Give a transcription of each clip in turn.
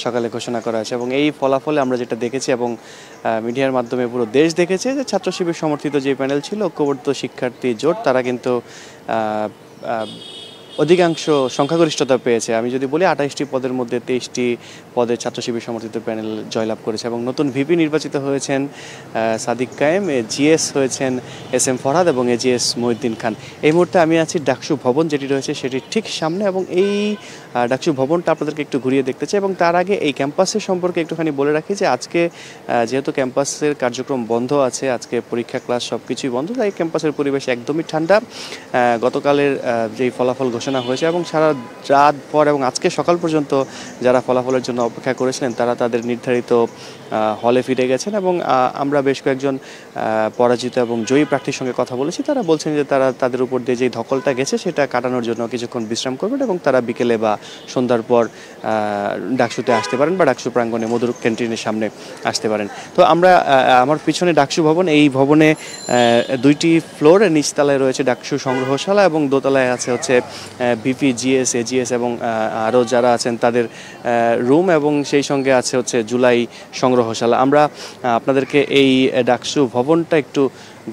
সকালে ঘোষণা করা হয়েছে এবং এই ফলাফলে আমরা যেটা দেখেছি এবং মিডিয়ার মাধ্যমে পুরো দেশ দেখেছে যে ছাত্র শিবির সমর্থিত যে প্যানেল ছিল ঐক্যবদ্ধ শিক্ষার্থী জোট, তারা কিন্তু অধিকাংশ সংখ্যাগরিষ্ঠতা পেয়েছে। আমি যদি বলি 28টি পদের মধ্যে 23টি পদে ছাত্র শিবির সমর্থিত প্যানেল জয়লাভ করেছে এবং নতুন ভিপি নির্বাচিত হয়েছেন সাদিক কায়েম, জিএস হয়েছেন SM ফরহাদ এবং AGS মহিউদ্দিন খান। এই মুহূর্তে আমি আছি ডাকসু ভবন যেটি রয়েছে সেটির ঠিক সামনে এবং এই ডাকসু ভবনটা আপনাদেরকে একটু ঘুরিয়ে দেখতে চাই এবং তার আগে এই ক্যাম্পাসের সম্পর্কে একটুখানি বলে রাখি যে আজকে যেহেতু ক্যাম্পাসের কার্যক্রম বন্ধ আছে, আজকে পরীক্ষা ক্লাস সব কিছুই বন্ধ, তাই ক্যাম্পাসের পরিবেশ একদমই ঠান্ডা। গতকালের যেই ফলাফল ঘোষণা হয়েছে এবং সারা রাত পর এবং আজকে সকাল পর্যন্ত যারা ফলাফলের জন্য অপেক্ষা করেছিলেন তারা তাদের নির্ধারিত হলে ফিরে গেছেন এবং আমরা বেশ কয়েকজন পরাজিত এবং জয়ী প্রার্থীর সঙ্গে কথা বলেছি। তারা বলছেন যে তারা তাদের উপর দিয়ে যেই ধকলটা গেছে সেটা কাটানোর জন্য কিছুক্ষণ বিশ্রাম করবেন এবং তারা বিকেলে বা সন্ধ্যার পর ডাকসুতে আসতে পারেন বা ডাকসু প্রাঙ্গণে মধুর ক্যান্টিনের সামনে আসতে পারেন। তো আমরা আমার পিছনে ডাকসু ভবন, এই ভবনে 2টি ফ্লোর, নিচতলায় রয়েছে ডাকসু সংগ্রহশালা এবং দোতলায় আছে হচ্ছে ভিপি, জিএস, AGS এবং আরও যারা আছেন তাদের রুম এবং সেই সঙ্গে আছে হচ্ছে জুলাই সংগ্রহশালা। আমরা আপনাদেরকে এই ডাকসু ভবনটা একটু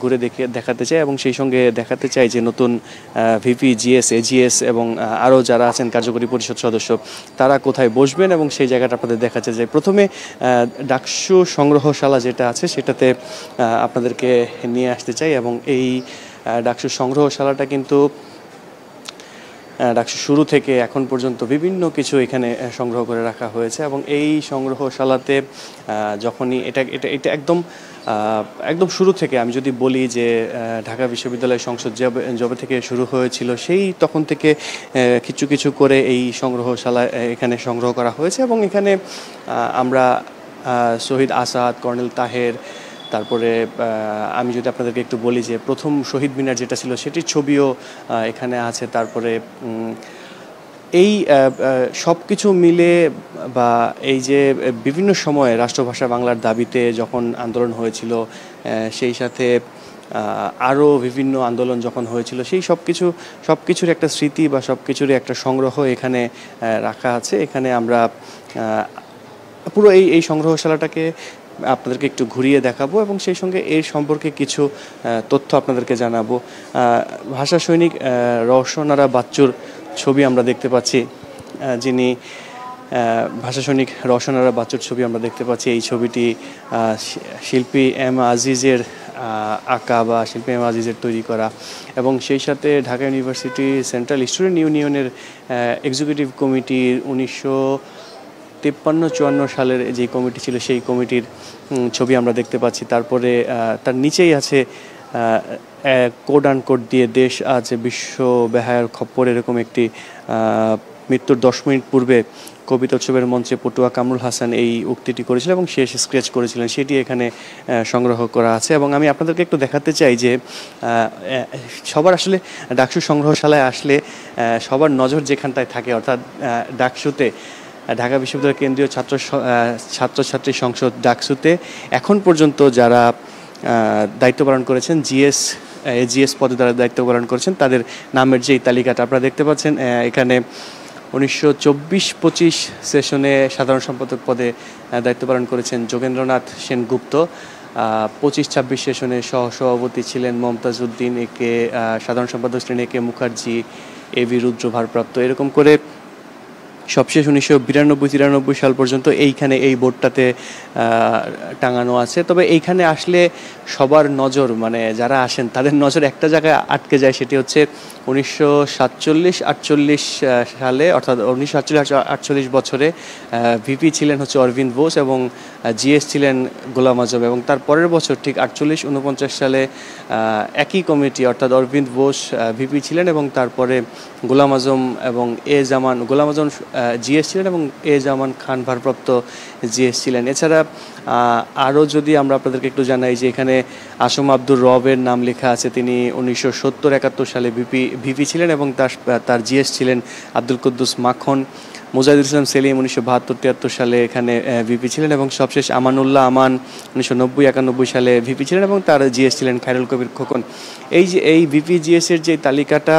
ঘুরে দেখাতে চাই এবং সেই সঙ্গে দেখাতে চাই যে নতুন ভিপি, জিএস, AGS এবং আরও যারা আছেন কার্যকরী পরিষদ সদস্য তারা কোথায় বসবেন এবং সেই জায়গাটা আপনাদের দেখাতে চাই। প্রথমে ডাকসু সংগ্রহশালা যেটা আছে সেটাতে আপনাদেরকে নিয়ে আসতে চাই এবং এই ডাকসু সংগ্রহশালাটা কিন্তু ডাকসু শুরু থেকে এখন পর্যন্ত বিভিন্ন কিছু এখানে সংগ্রহ করে রাখা হয়েছে এবং এই সংগ্রহশালাতে যখনই এটা একদম শুরু থেকে আমি যদি বলি যে ঢাকা বিশ্ববিদ্যালয় সংসদ যবে থেকে শুরু হয়েছিল সেই তখন থেকে কিছু কিছু করে এই সংগ্রহশালা এখানে সংগ্রহ করা হয়েছে এবং এখানে আমরা শহীদ আসাদ, কর্নেল তাহের, তারপরে আমি যদি আপনাদেরকে একটু বলি যে প্রথম শহীদ মিনার যেটা ছিল সেটির ছবিও এখানে আছে। তারপরে এই সব কিছু মিলে বা এই যে বিভিন্ন সময়ে রাষ্ট্রভাষা বাংলার দাবিতে যখন আন্দোলন হয়েছিল, সেই সাথে আরও বিভিন্ন আন্দোলন যখন হয়েছিল, সেই সব কিছুর একটা স্মৃতি বা সব কিছুরই একটা সংগ্রহ এখানে রাখা আছে। এখানে আমরা পুরো এই সংগ্রহশালাটাকে আপনাদেরকে একটু ঘুরিয়ে দেখাবো এবং সেই সঙ্গে এর সম্পর্কে কিছু তথ্য আপনাদেরকে জানাবো। ভাষা সৈনিক রওশন আরা বাচ্চুর ছবি আমরা দেখতে পাচ্ছি, যিনি ভাষা সৈনিক রওশন আরা বাচ্চুর ছবি আমরা দেখতে পাচ্ছি। এই ছবিটি শিল্পী M আজিজের আঁকা বা শিল্পী M আজিজের তৈরি করা এবং সেই সাথে ঢাকা ইউনিভার্সিটি সেন্ট্রাল স্টুডেন্ট ইউনিয়নের এক্সিকিউটিভ কমিটির 1953-54 সালের যে কমিটি ছিল সেই কমিটির ছবি আমরা দেখতে পাচ্ছি। তারপরে তার নিচেই আছে কোড অ্যান্ড কোড দিয়ে দেশ আজ বিশ্ব বেহায়ার খপ্পর, এরকম একটি মৃত্যুর 10 মিনিট পূর্বে কবিতা উৎসবের মঞ্চে পটুয়া কামরুল হাসান এই উক্তিটি করেছিলেন এবং শেষ স্কেচ করেছিলেন, সেটি এখানে সংগ্রহ করা আছে। এবং আমি আপনাদেরকে একটু দেখাতে চাই যে সবার আসলে ডাকসু সংগ্রহশালায় আসলে সবার নজর যেখানটায় থাকে, অর্থাৎ ডাকসুতে, ঢাকা বিশ্ববিদ্যালয় কেন্দ্রীয় ছাত্রছাত্রী সংসদ ডাকসুতে এখন পর্যন্ত যারা দায়িত্ব পালন করেছেন, AGS পদে যারা দায়িত্ব পালন করেছেন তাদের নামের যেই তালিকাটা আপনারা দেখতে পাচ্ছেন, এখানে 1924-25 সেশনে সাধারণ সম্পাদক পদে দায়িত্ব পালন করেছেন যোগেন্দ্রনাথ সেনগুপ্ত। 25-26 সেশনে সহসভাপতি ছিলেন মমতাজ উদ্দিন, একে সাধারণ সম্পাদক ছিলেন AK মুখার্জি, AV রুদ্র ভারপ্রাপ্ত। এরকম করে সবশেষ 1992-93 সাল পর্যন্ত এইখানে এই বোর্ডটাতে টাঙানো আছে। তবে এইখানে আসলে সবার নজর, মানে যারা আসেন তাদের নজর একটা জায়গায় আটকে যায়, সেটি হচ্ছে 1947-48 সালে, অর্থাৎ 1947-48 বছরে ভিপি ছিলেন হচ্ছে অরবিন্দ বোস এবং জিএস ছিলেন গোলাম আজম এবং তার পরের বছর ঠিক 48-49 সালে একই কমিটি, অর্থাৎ অরবিন্দ বোস ভিপি ছিলেন এবং তারপরে গোলাম আজম এবং গোলাম আজম জিএস ছিলেন এবং জামান খান ভারপ্রাপ্ত জিএস ছিলেন। এছাড়া আরও যদি আমরা আপনাদেরকে একটু জানাই যে এখানে আসম আব্দুর রবের নাম লেখা আছে, তিনি 1970-71 সালে ভিপি ছিলেন এবং তার জিএস ছিলেন আব্দুল কুদ্দুস মাখন। মুজাহিদুল ইসলাম সেলিম 1972-73 সালে এখানে ভিপি ছিলেন, এবং সবশেষ আমানুল্লাহ আমান 1990-91 সালে ভিপি ছিলেন, এবং তার জিএস ছিলেন খায়রুল কবির খোকন। এই যে এই ভিপি জিএসের যে তালিকাটা,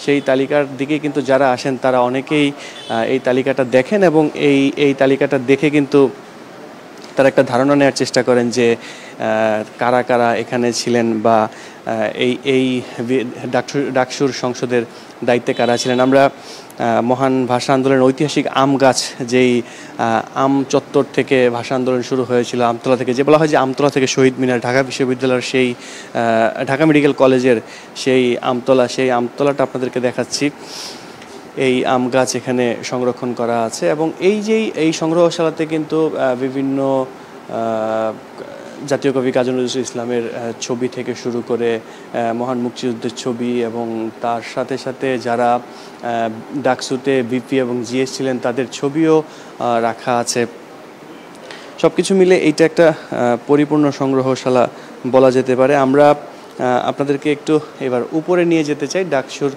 সেই তালিকার দিকে কিন্তু যারা আসেন তারা অনেকেই এই তালিকাটা দেখেন, এবং এই তালিকাটা দেখে কিন্তু তারা একটা ধারণা নেওয়ার চেষ্টা করেন যে কারা কারা এখানে ছিলেন, বা এই ডাকসুর সংসদের দায়িত্বে কারা ছিলেন। আমরা মহান ভাষা আন্দোলনের ঐতিহাসিক আম গাছ, যেই আম চত্বর থেকে ভাষা আন্দোলন শুরু হয়েছিল, আমতলা থেকে, যে বলা হয় যে আমতলা থেকে শহীদ মিনার, ঢাকা বিশ্ববিদ্যালয়ের সেই ঢাকা মেডিকেল কলেজের সেই আমতলাটা আপনাদেরকে দেখাচ্ছি। এই আম গাছ এখানে সংরক্ষণ করা আছে, এবং এই সংগ্রহশালাতে কিন্তু বিভিন্ন জাতীয় কবি কাজী নজরুল ইসলামের ছবি থেকে শুরু করে মহান মুক্তিযুদ্ধের ছবি, এবং তার সাথে সাথে যারা ডাকসুতে ভিপি এবং জিএস ছিলেন তাদের ছবিও রাখা আছে। সব কিছু মিলে এইটা একটা পরিপূর্ণ সংগ্রহশালা বলা যেতে পারে। আমরা আপনাদেরকে একটু এবার উপরে নিয়ে যেতে চাই। ডাকসুর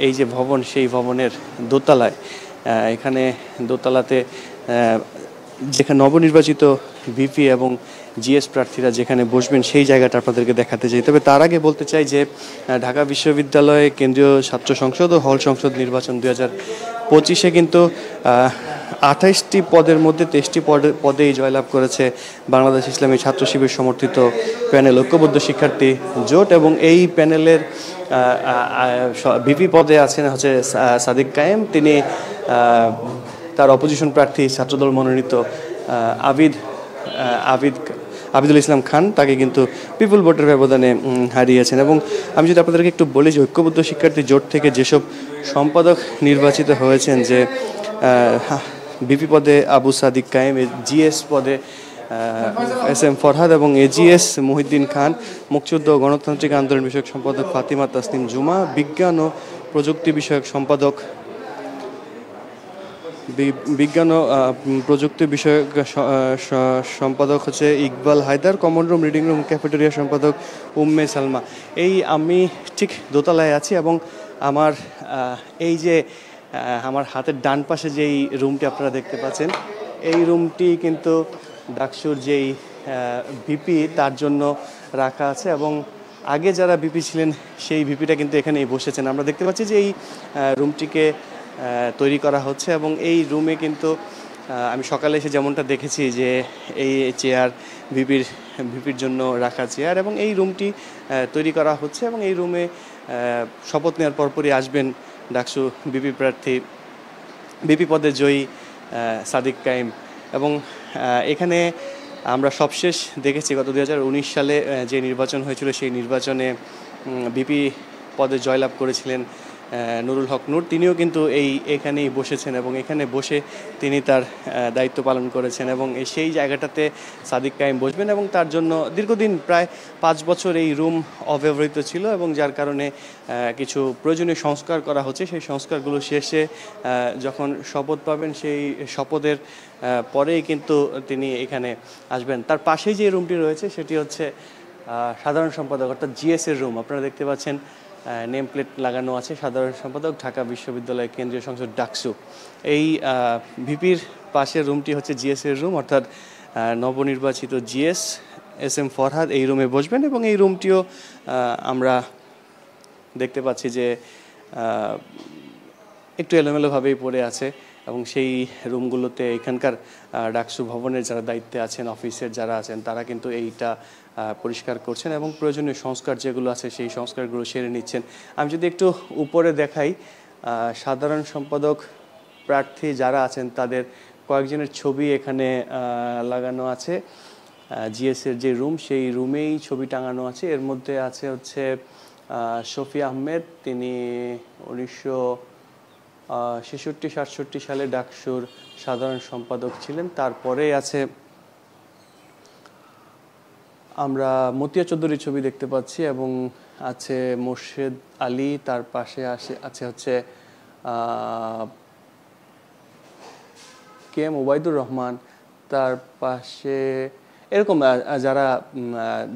এই যে ভবন, সেই ভবনের দোতলায়, এখানে দোতলাতে যেখানে নবনির্বাচিত ভিপি এবং জিএস প্রার্থীরা যেখানে বসবেন সেই জায়গাটা আপনাদেরকে দেখাতে চাই। তবে তার আগে বলতে চাই যে ঢাকা বিশ্ববিদ্যালয়ে কেন্দ্রীয় ছাত্র সংসদ ও হল সংসদ নির্বাচন 2025-এ কিন্তু 28টি পদের মধ্যে 23টি পদেই জয়লাভ করেছে বাংলাদেশ ইসলামী ছাত্র শিবির সমর্থিত প্যানেল ঐক্যবদ্ধ শিক্ষার্থী জোট, এবং এই প্যানেলের ভিপি পদে আছেন হচ্ছে সাদিক কায়েম। তিনি তার অপোজিশন প্রার্থী ছাত্রদল মনোনীত আবিদুল ইসলাম খান, তাকে কিন্তু পিপুল ভোটের ব্যবধানে হারিয়েছেন। এবং আমি যদি আপনাদেরকে একটু বলি যে ঐক্যবদ্ধ শিক্ষার্থী জোট থেকে যেসব সম্পাদক নির্বাচিত হয়েছেন, যে ভিপি পদে আবু সাদিক কায়েম, জিএস পদে SM ফরহাদ, এবং এজিএস মহিউদ্দিন খান, মুক্তিযুদ্ধ ও গণতান্ত্রিক আন্দোলন বিষয়ক সম্পাদক ফাতিমা তাসনিম জুমা, বিজ্ঞান ও প্রযুক্তি বিষয়ক সম্পাদক সম্পাদক হচ্ছে Iqbal Haider, common room, reading room, cafeteria সম্পাদক উম্মে সালমা। আমি ঠিক দোতলায় আছি, এবং আমার এই যে আমার হাতের ডান পাশে যেই রুমটি আপনারা দেখতে পাচ্ছেন, এই রুমটি কিন্তু ডাকসুর যেই ভিপি তার জন্য রাখা আছে, এবং আগে যারা ভিপি ছিলেন সেই ভিপিটা কিন্তু এখানেই বসেছেন। আমরা দেখতে পাচ্ছি যে এই রুমটিকে তৈরি করা হচ্ছে, এবং এই রুমে কিন্তু আমি সকালে এসে যেমনটা দেখেছি যে এই চেয়ার ভিপির জন্য রাখা চেয়ার, এবং এই রুমটি তৈরি করা হচ্ছে, এবং এই রুমে শপথ নেওয়ার পরপরই আসবেন ডাকসু ভিপি পদে জয়ী সাদিক কায়েম। এবং এখানে আমরা সবশেষ দেখেছি গত 2019 সালে যে নির্বাচন হয়েছিল, সেই নির্বাচনে ভিপি পদে জয়লাভ করেছিলেন নুরুল হক নূর। তিনিও কিন্তু এখানেই বসেছেন, এবং এখানে বসে তিনি তার দায়িত্ব পালন করেছেন, এবং সেই জায়গাটাতে সাদিক কায়েম বসবেন, এবং তার জন্য দীর্ঘদিন প্রায় 5 বছর এই রুম অব্যবহৃত ছিল, এবং যার কারণে কিছু প্রয়োজনীয় সংস্কার করা হচ্ছে। সেই সংস্কারগুলো শেষে যখন শপথ পাবেন, সেই শপথের পরেই কিন্তু তিনি এখানে আসবেন। তার পাশেই যে রুমটি রয়েছে সেটি হচ্ছে সাধারণ সম্পাদক, অর্থাৎ জিএস এর রুম। আপনারা দেখতে পাচ্ছেন নেম প্লেট লাগানো আছে, সাধারণ সম্পাদক ঢাকা বিশ্ববিদ্যালয় কেন্দ্রীয় সংসদ ডাকসু। এই ভিপির পাশের রুমটি হচ্ছে জিএস এর রুম, অর্থাৎ নবনির্বাচিত জিএস SM ফরহাদ এই রুমে বসবেন, এবং এই রুমটিও আমরা দেখতে পাচ্ছি যে একটু এলোমেলোভাবেই পড়ে আছে, এবং সেই রুমগুলোতে এখানকার ডাকসু ভবনের যারা দায়িত্বে আছেন, অফিসের যারা আছেন, তারা কিন্তু এইটা পরিষ্কার করছেন, এবং প্রয়োজনীয় সংস্কার যেগুলো আছে সেই সংস্কারগুলো সেরে নিচ্ছেন। আমি যদি একটু উপরে দেখাই, সাধারণ সম্পাদক প্রার্থী যারা আছেন তাদের কয়েকজনের ছবি এখানে লাগানো আছে। জিএসের যে রুম, সেই রুমেই ছবি টাঙানো আছে। এর মধ্যে আছে হচ্ছে শফি আহমেদ, তিনি 1966-67 সালে ডাকসুর সাধারণ সম্পাদক ছিলেন। তারপরে আছে আমরা মতিয়া চৌধুরীর ছবি দেখতে পাচ্ছি, এবং আছে মোর্শেদ আলী, তার পাশে আছে হচ্ছে KM ওবায়দুর রহমান, তার পাশে এরকম যারা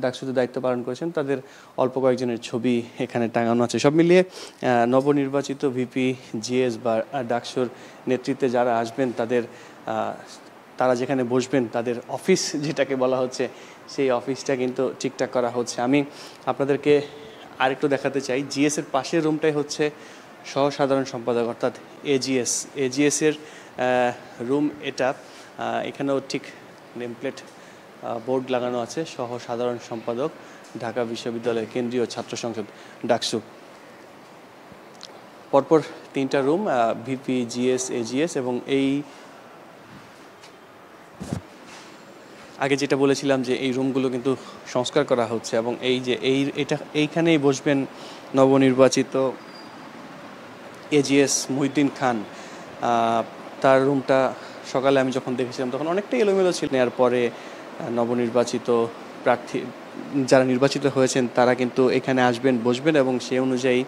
ডাকসুতে দায়িত্ব পালন করেছেন তাদের অল্প কয়েকজনের ছবি এখানে টাঙানো আছে। সব মিলিয়ে নবনির্বাচিত ভিপি, জিএস বা ডাকসুর নেতৃত্বে যারা আসবেন তারা যেখানে বসবেন তাদের অফিস যেটাকে বলা হচ্ছে সেই অফিসটা কিন্তু ঠিকঠাক করা হচ্ছে। আমি আপনাদেরকে আরেকটু দেখাতে চাই, জিএস এর পাশের রুমটাই হচ্ছে সহসাধারণ সম্পাদক অর্থাৎ এজিএস এর রুম এটা। এখানেও ঠিক নেমপ্লেট বোর্ড লাগানো আছে, সহ সাধারণ সম্পাদক ঢাকা বিশ্ববিদ্যালয়ের কেন্দ্রীয় ছাত্র সংসদ ডাকসু। পরপর 3টা রুম, ভিপি, জিএস, এজিএস, এবং এই আগে যেটা বলেছিলাম যে এই রুমগুলো কিন্তু সংস্কার করা হচ্ছে এবং এইখানেই বসবেন নবনির্বাচিত এজিএস মুহিউদ্দিন খান। তার রুমটা সকালে আমি যখন দেখেছিলাম তখন অনেকটা এলোমেলো ছিল। এর পরে নবনির্বাচিত প্রার্থী যারা নির্বাচিত হয়েছেন তারা কিন্তু এখানে আসবেন, বসবেন এবং সেই অনুযায়ী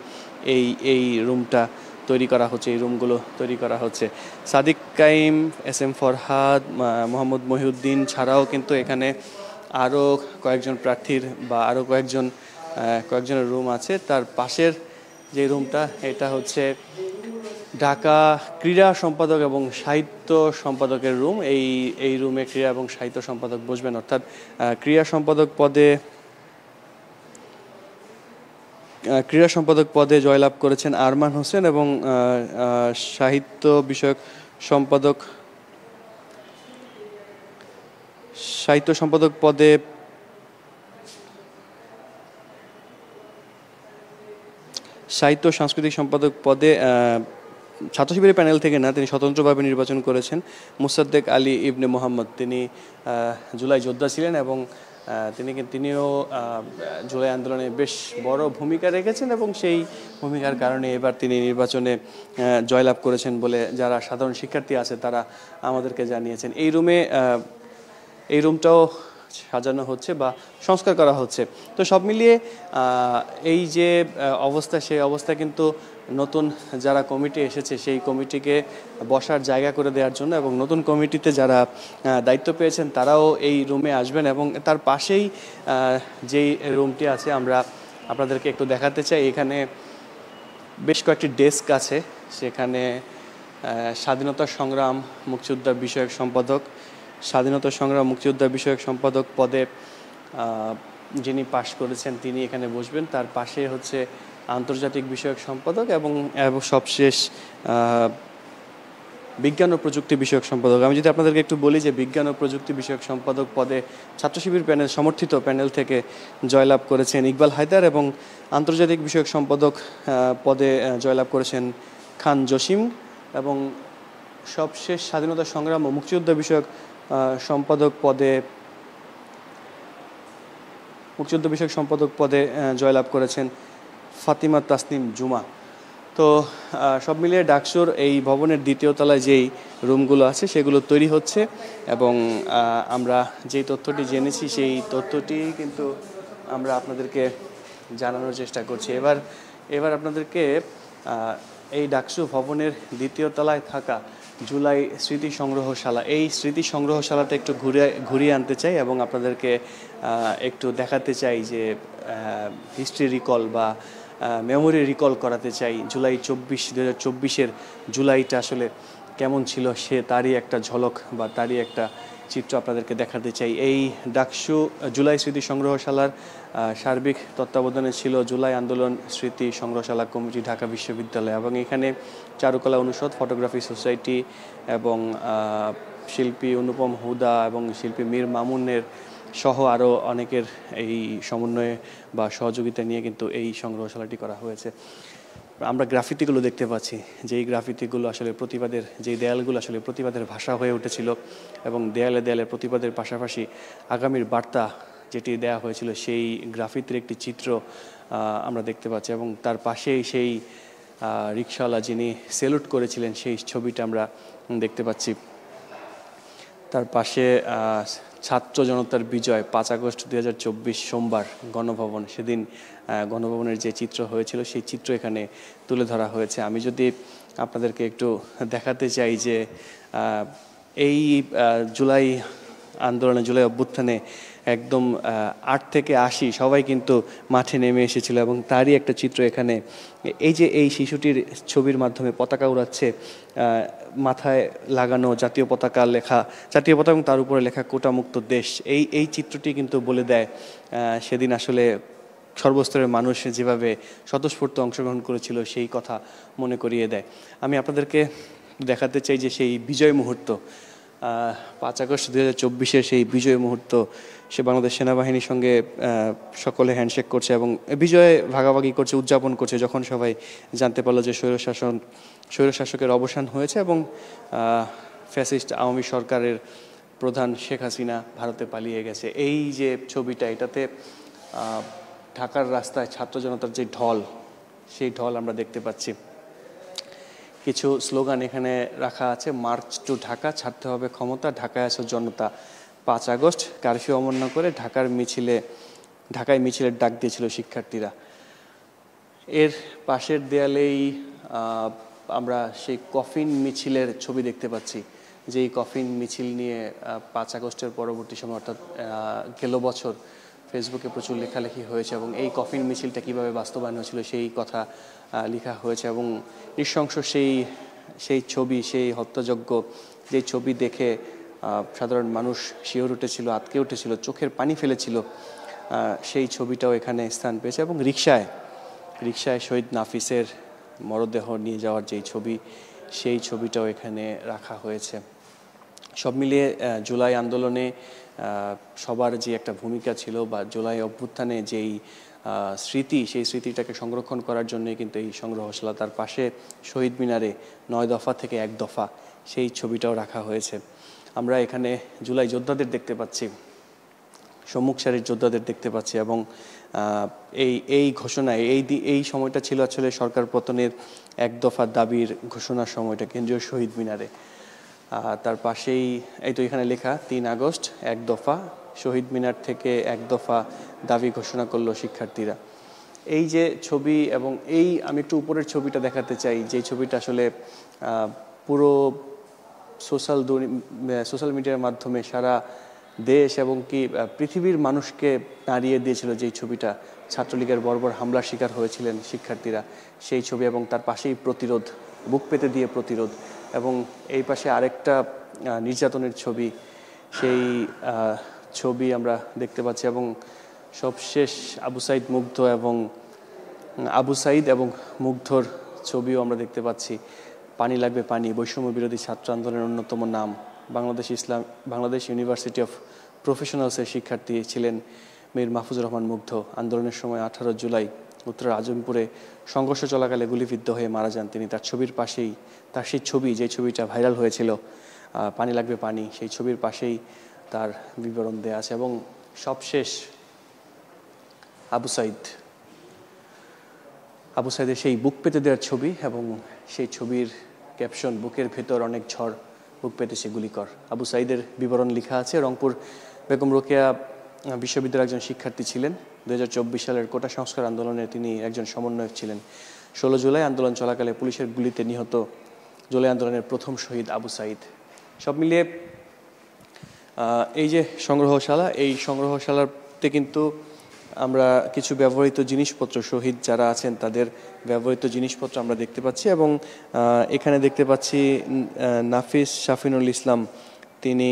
এই রুমটা তৈরি করা হচ্ছে, এই রুমগুলো তৈরি করা হচ্ছে। সাদিক কাইম, SM ফরহাদ, মোহাম্মদ মহিউদ্দিন ছাড়াও কিন্তু এখানে আরও কয়েকজন প্রার্থীর বা আরও কয়েকজনের রুম আছে। তার পাশের যে রুমটা এটা হচ্ছে ঢাকা ক্রীড়া সম্পাদক এবং সাহিত্য সম্পাদকের রুম। এই রুমে ক্রীড়া এবং সাহিত্য সম্পাদক বসবেন, অর্থাৎ ক্রীড়া সম্পাদক পদে জয়লাভ করেছেন আরমান হোসেন এবং সাহিত্য বিষয়ক সম্পাদক পদে সাহিত্য সাংস্কৃতিক সম্পাদক পদে ছাত্র শিবিরের প্যানেল থেকে না, তিনি স্বতন্ত্রভাবে নির্বাচন করেছেন মুসাদ্দেক আলী ইবনে মোহাম্মদ। তিনি জুলাই যোদ্ধা ছিলেন এবং তিনিও জুলাই আন্দোলনে বেশ বড় ভূমিকা রেখেছেন এবং সেই ভূমিকার কারণে এবার তিনি নির্বাচনে জয়লাভ করেছেন বলে যারা সাধারণ শিক্ষার্থী আছে তারা আমাদেরকে জানিয়েছেন। এই রুমটাও সাজানো হচ্ছে বা সংস্কার করা হচ্ছে। তো সব মিলিয়ে এই যে অবস্থা, সেই অবস্থা কিন্তু নতুন যারা কমিটি এসেছে সেই কমিটিকে বসার জায়গা করে দেওয়ার জন্য এবং নতুন কমিটিতে যারা দায়িত্ব পেয়েছেন তারাও এই রুমে আসবেন এবং তার পাশেই যেই রুমটি আছে আমরা আপনাদেরকে একটু দেখাতে চাই। এখানে বেশ কয়েকটি ডেস্ক আছে, সেখানে স্বাধীনতা সংগ্রাম মুক্তিযোদ্ধা বিষয়ক সম্পাদক পদে যিনি পাশ করেছেন তিনি এখানে বসবেন। তার পাশে হচ্ছে আন্তর্জাতিক বিষয়ক সম্পাদক এবং সবশেষ বিজ্ঞান ও প্রযুক্তি বিষয়ক সম্পাদক। আমি যদি আপনাদেরকে একটু বলি যে বিজ্ঞান ও প্রযুক্তি বিষয়ক সম্পাদক পদে ছাত্র শিবির সমর্থিত প্যানেল থেকে জয়লাভ করেছেন ইকবাল হায়দার এবং আন্তর্জাতিক বিষয়ক সম্পাদক পদে জয়লাভ করেছেন খান জসিম এবং সবশেষ স্বাধীনতা সংগ্রাম ও মুক্তিযোদ্ধা বিষয়ক সম্পাদক পদে জয়লাভ করেছেন ফাতিমা তাসনিম জুমা। তো সব মিলিয়ে ডাকসুর এই ভবনের 2য় তলায় যেই রুমগুলো আছে সেগুলো তৈরি হচ্ছে এবং আমরা যেই তথ্যটি জেনেছি সেই তথ্যটি কিন্তু আমরা আপনাদেরকে জানানোর চেষ্টা করছি। এবার আপনাদেরকে এই ডাকসু ভবনের 2য় তলায় থাকা জুলাই স্মৃতি সংগ্রহশালা, এই স্মৃতি সংগ্রহশালাটা একটু ঘুরিয়ে আনতে চাই এবং আপনাদেরকে একটু দেখাতে চাই যে হিস্ট্রি রিকল বা মেমোরি রিকল করাতে চাই। 2024 জুলাইটা আসলে কেমন ছিল তারই একটা ঝলক বা তারই একটা চিত্র আপনাদেরকে দেখাতে চাই। এই ডাকসু জুলাই স্মৃতি সংগ্রহশালার সার্বিক তত্ত্বাবধানে ছিল জুলাই আন্দোলন স্মৃতি সংগ্রহশালা কমিটি, ঢাকা বিশ্ববিদ্যালয়, এবং এখানে চারুকলা অনুষদ, ফটোগ্রাফি সোসাইটি এবং শিল্পী অনুপম হুদা এবং শিল্পী মীর মামুনের সহ আরও অনেকের এই সমন্বয়ে বা সহযোগিতা নিয়ে কিন্তু এই সংগ্রহশালাটি করা হয়েছে। আমরা গ্রাফিতিগুলো দেখতে পাচ্ছি, যেই গ্রাফিতিগুলো আসলে প্রতিবাদের, যেই দেয়ালগুলো আসলে প্রতিবাদের ভাষা হয়ে উঠেছিল এবং দেয়ালে প্রতিবাদের পাশাপাশি আগামীর বার্তা যেটি দেয়া হয়েছিল সেই গ্রাফিতির একটি চিত্র আমরা দেখতে পাচ্ছি এবং তার পাশেই সেই রিকশাওয়ালা যিনি সেলুট করেছিলেন সেই ছবিটা আমরা দেখতে পাচ্ছি। তার পাশে ছাত্র জনতার বিজয় 5 আগস্ট 2024 সোমবার গণভবন, সেদিন গণভবনের যে চিত্র হয়েছিল সেই চিত্র এখানে তুলে ধরা হয়েছে। আমি যদি আপনাদেরকে একটু দেখাতে চাই যে এই জুলাই আন্দোলনে, জুলাই অভ্যুত্থানে একদম 8 থেকে 80 সবাই কিন্তু মাঠে নেমে এসেছিল, এবং তারই একটা চিত্র এখানে। এই যে এই শিশুটির ছবির মাধ্যমে পতাকা উড়াচ্ছে, মাথায় লাগানো জাতীয় পতাকা, লেখা জাতীয় পতাকা এবং তার উপরে লেখা কোটামুক্ত দেশ, এই চিত্রটি কিন্তু বলে দেয় সেদিন আসলে সর্বস্তরের মানুষ যেভাবে স্বতঃস্ফূর্ত অংশগ্রহণ করেছিল সেই কথা মনে করিয়ে দেয়। আমি আপনাদেরকে দেখাতে চাই যে সেই বিজয় মুহূর্ত, 5 আগস্ট 2024-এর সেই বিজয় মুহূর্ত, সে বাংলাদেশ সেনাবাহিনীর সঙ্গে সকলে হ্যান্ডশেক করছে এবং বিজয় ভাগাভাগি করছে, উদযাপন করছে, যখন সবাই জানতে পারলো যে স্বৈরশাসকের অবসান হয়েছে এবং ফ্যাসিস্ট আওয়ামী সরকারের প্রধান শেখ হাসিনা ভারতে পালিয়ে গেছে। এই যে ছবিটা, এটাতে ঢাকার রাস্তায় ছাত্র জনতার যে ঢল, সেই ঢল আমরা দেখতে পাচ্ছি। কিছু স্লোগান এখানে রাখা আছে, মার্চ টু ঢাকা, ছাড়তে হবে ক্ষমতা, ঢাকায় আছো জনতা। 5 আগস্ট কারফিউ অমান্য করে ঢাকায় মিছিলের ডাক দিয়েছিল শিক্ষার্থীরা। এর পাশের দেয়ালেই আমরা সেই কফিন মিছিলের ছবি দেখতে পাচ্ছি, যে এই কফিন মিছিল নিয়ে 5 আগস্টের পরবর্তী সময়, অর্থাৎ গেল বছর ফেসবুকে প্রচুর লেখালেখি হয়েছে এবং এই কফিন মিছিলটা কীভাবে বাস্তবায়ন হয়েছিল সেই কথা লেখা হয়েছে। এবং নৃশংস সেই ছবি, সেই হত্যাযজ্ঞ, যেই ছবি দেখে সাধারণ মানুষ শিহর উঠেছিল, আঁতকে উঠেছিল, চোখের পানি ফেলেছিল, সেই ছবিটাও এখানে স্থান পেয়েছে। এবং রিকশায় শহীদ নাফিসের মরদেহ নিয়ে যাওয়ার যেই ছবি, সেই ছবিটাও এখানে রাখা হয়েছে। সব মিলিয়ে জুলাই আন্দোলনে সবার যে একটা ভূমিকা ছিল, বা জুলাই অভ্যুত্থানে যেই স্মৃতি, সেই স্মৃতিটাকে সংরক্ষণ করার জন্যই কিন্তু এই সংগ্রহশালা। তার পাশে শহীদ মিনারে 9 দফা থেকে 1 দফা, সেই ছবিটাও রাখা হয়েছে। আমরা এখানে জুলাই যোদ্ধাদের দেখতে পাচ্ছি, সম্মুখ সারির যোদ্ধাদের দেখতে পাচ্ছি, এবং এই ঘোষণায় এই সময়টা ছিল আসলে সরকার পতনের 1 দফা দাবির ঘোষণার সময়টা কেন্দ্রীয় শহীদ মিনারে। তার পাশেই এই তো এখানে লেখা 3 আগস্ট 1 দফা, শহীদ মিনার থেকে 1 দফা দাবি ঘোষণা করলো শিক্ষার্থীরা। এই যে ছবি, এবং আমি একটু উপরের ছবিটা দেখাতে চাই, যে ছবিটা আসলে পুরো সোশ্যাল মিডিয়ার মাধ্যমে সারা দেশ এবং কি পৃথিবীর মানুষকে নাড়িয়ে দিয়েছিল, যেই ছবিটা ছাত্রলীগের বর্বর হামলার শিকার হয়েছিলেন শিক্ষার্থীরা, সেই ছবি, এবং তার পাশেই প্রতিরোধ, বুক পেতে দিয়ে প্রতিরোধ, এবং এই পাশে আরেকটা নির্যাতনের ছবি, সেই ছবি আমরা দেখতে পাচ্ছি। এবং সবশেষ আবু সাইদ এবং মুগ্ধর ছবিও আমরা দেখতে পাচ্ছি। পানি লাগবে পানি, বৈষম্য বিরোধী ছাত্র আন্দোলনের অন্যতম নাম, বাংলাদেশ ইউনিভার্সিটি অফ প্রফেশনালসের শিক্ষার্থী ছিলেন মীর মাহফুজুর রহমান মুগ্ধ। আন্দোলনের সময় 18 জুলাই উত্তরের আজমপুরে সংঘর্ষ চলাকালে গুলিবিদ্ধ হয়ে মারা যান তিনি। তার ছবির পাশেই, তার সেই ছবি, যে ছবিটা ভাইরাল হয়েছিল, পানি লাগবে পানি, সেই ছবির পাশেই তার বিবরণ দেয়া আছে। এবং সবশেষ আবু সাইদের সেই বুক পেতে দেওয়ার ছবি, এবং সেই ছবির ক্যাপশন, বুকের ভেতর অনেক ঝড়, বুক পেতেছে গুলিকর। আবু সাইদের বিবরণ লেখা আছে। রংপুর বেগম রোকেয়া বিশ্ববিদ্যালয়ের একজন শিক্ষার্থী ছিলেন। 2024 সালের কোটা সংস্কার আন্দোলনে তিনি একজন সমন্বয়ক ছিলেন। 16 জুলাই আন্দোলন চলাকালে পুলিশের গুলিতে নিহত জুলাই আন্দোলনের প্রথম শহীদ আবু সাইদ। সব মিলিয়ে এই যে সংগ্রহশালা, এই সংগ্রহশালাতে কিন্তু আমরা কিছু ব্যবহৃত জিনিসপত্র, শহীদ যারা আছেন তাদের ব্যবহৃত জিনিসপত্র আমরা দেখতে পাচ্ছি। এবং এখানে দেখতে পাচ্ছি নাফিস শাফিনুল ইসলাম, তিনি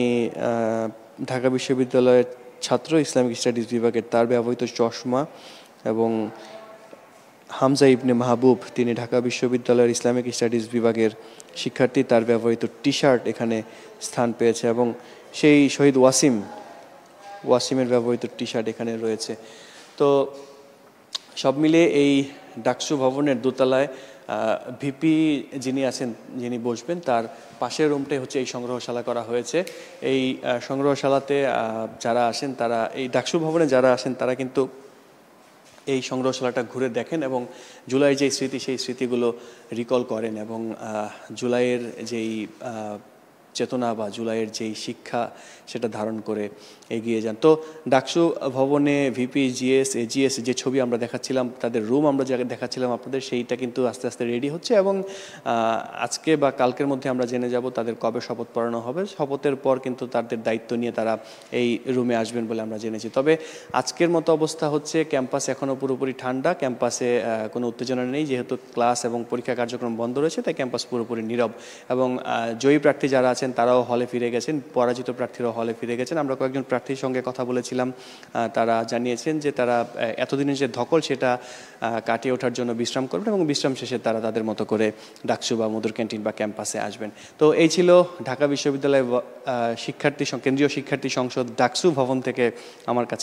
ঢাকা বিশ্ববিদ্যালয়ের ছাত্র, ইসলামিক স্টাডিজ বিভাগের, তার ব্যবহৃত চশমা। এবং হামজা ইবনে মাহবুব, তিনি ঢাকা বিশ্ববিদ্যালয়ের ইসলামিক স্টাডিজ বিভাগের শিক্ষার্থী, তার ব্যবহৃত টি শার্ট এখানে স্থান পেয়েছে। এবং সেই শহীদ ওয়াসিমের ব্যবহৃত টি শার্ট এখানে রয়েছে। তো সব মিলিয়ে এই ডাকসু ভবনের দোতলায় ভিপি যিনি আছেন, যিনি বসবেন, তার পাশের রুমটাই হচ্ছে এই সংগ্রহশালা করা হয়েছে। এই সংগ্রহশালাতে যারা আসেন, তারা এই ডাকসু ভবনে যারা আসেন, তারা কিন্তু এই সংগ্রহশালাটা ঘুরে দেখেন এবং জুলাইয়ের যেই স্মৃতি, সেই স্মৃতিগুলো রিকল করেন। এবং জুলাইয়ের যেই চেতনা বা জুলাইয়ের যেই শিক্ষা সেটা ধারণ করে এগিয়ে যান। তো ডাকসু ভবনে ভিপি, জিএস, এজিএস যে ছবি আমরা দেখাচ্ছিলাম, তাদের রুম আমরা যাকে দেখাচ্ছিলাম আপনাদের, সেইটা কিন্তু আস্তে আস্তে রেডি হচ্ছে এবং আজকে বা কালকের মধ্যে আমরা জেনে যাব তাদের কবে শপথ পড়ানো হবে। শপথের পর কিন্তু তাদের দায়িত্ব নিয়ে তারা এই রুমে আসবেন বলে আমরা জেনেছি। তবে আজকের মতো অবস্থা হচ্ছে ক্যাম্পাসে এখনও পুরোপুরি ঠান্ডা, ক্যাম্পাসে কোনো উত্তেজনা নেই, যেহেতু ক্লাস এবং পরীক্ষা কার্যক্রম বন্ধ রয়েছে, তাই ক্যাম্পাস পুরোপুরি নীরব। এবং জয়ী প্রার্থী যারা আছেন তারাও হলে ফিরে গেছেন, পরাজিত প্রার্থীরাও হলে ফিরে গেছেন। আমরা কয়েকজন প্রার্থীর সঙ্গে কথা বলেছিলাম, তারা জানিয়েছেন যে তারা এতদিনের যে ধকল সেটা কাটিয়ে ওঠার জন্য বিশ্রাম করবেন এবং বিশ্রাম শেষে তারা তাদের মতো করে ডাকসু বা মধুর ক্যান্টিন বা ক্যাম্পাসে আসবেন। তো এই ছিল ঢাকা বিশ্ববিদ্যালয় কেন্দ্রীয় শিক্ষার্থী সংসদ ডাকসু ভবন থেকে আমার কাছে